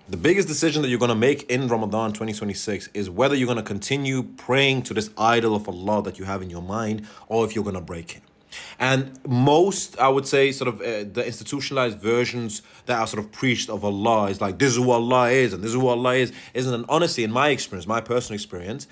The biggest decision that you're going to make in Ramadan 2026 is whether you're going to continue praying to this idol of Allah that you have in your mind, or if you're going to break it. And most, I would say, sort of the institutionalized versions that are sort of preached of Allah is like, this is who Allah is, and this is who Allah is, isn't. And honestly, in my experience, my personal experience,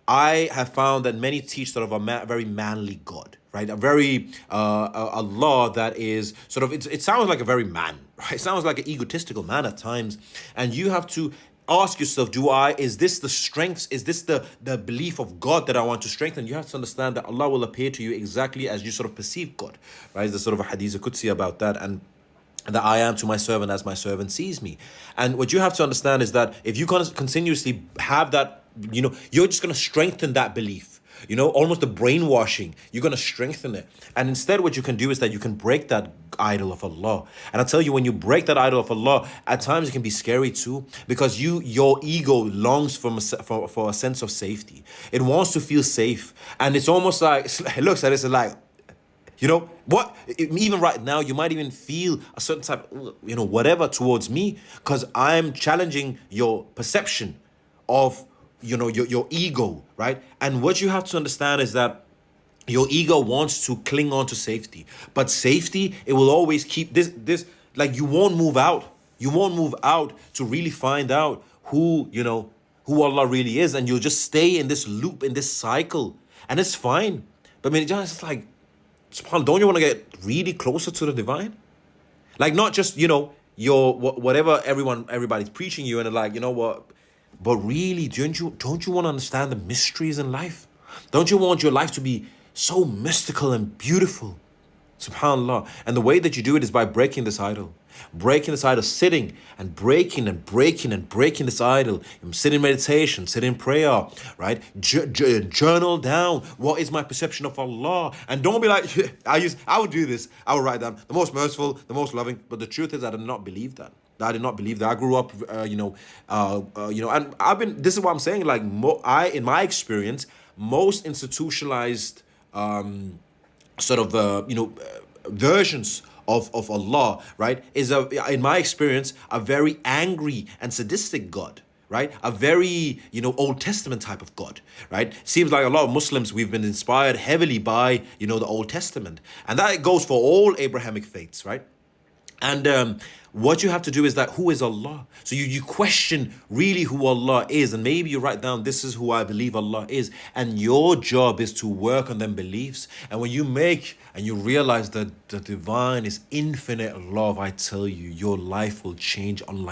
I have found that many teach sort of a very manly God, right? A very a law that is sort of it sounds like a very man, right? It sounds like an egotistical man at times, and you have to ask yourself, is this the strengths, is this the belief of God that I want to strengthen? You have to understand that Allah will appear to you exactly as you sort of perceive God, right? There's sort of a hadith Qudsi about that, and that I am to my servant as my servant sees me. And what you have to understand is that if you continuously have that, you're just going to strengthen that belief. Almost the brainwashing, you're going to strengthen it. And instead, what you can do is that you can break that idol of Allah. And I tell you, when you break that idol of Allah, at times it can be scary too, because your ego longs for a sense of safety. It wants to feel safe. And it's almost like, it looks at it like, what? Even right now, you might even feel a certain type, whatever towards me, because I'm challenging your perception of, your ego, right? And what you have to understand is that your ego wants to cling on to safety, but safety, it will always keep this, like you won't move out. You won't move out to really find out who Allah really is. And you'll just stay in this loop, in this cycle. And it's fine. But I mean, it's like, SubhanAllah, don't you want to get really closer to the divine? Like, not just, your whatever everybody's preaching you, and like, what? But really, don't you want to understand the mysteries in life? Don't you want your life to be so mystical and beautiful? SubhanAllah. And the way that you do it is by breaking this idol. Breaking this idol, sitting and breaking and breaking and breaking this idol. Sit in meditation, sit in prayer, right? Journal down. What is my perception of Allah? And don't be like, I would do this. I would write down the most merciful, the most loving. But the truth is, I did not believe that. I did not believe that. I grew up, and this is what I'm saying. Like, in my experience, most institutionalized, versions of Allah, right, is in my experience, a very angry and sadistic God, right? A very, Old Testament type of God, right? Seems like a lot of Muslims, we've been inspired heavily by, the Old Testament. And that goes for all Abrahamic faiths, right? And what you have to do is that, who is Allah? So you question really who Allah is, and maybe you write down, this is who I believe Allah is, and your job is to work on them beliefs. And when you realize that the divine is infinite love, I tell you, your life will change unlike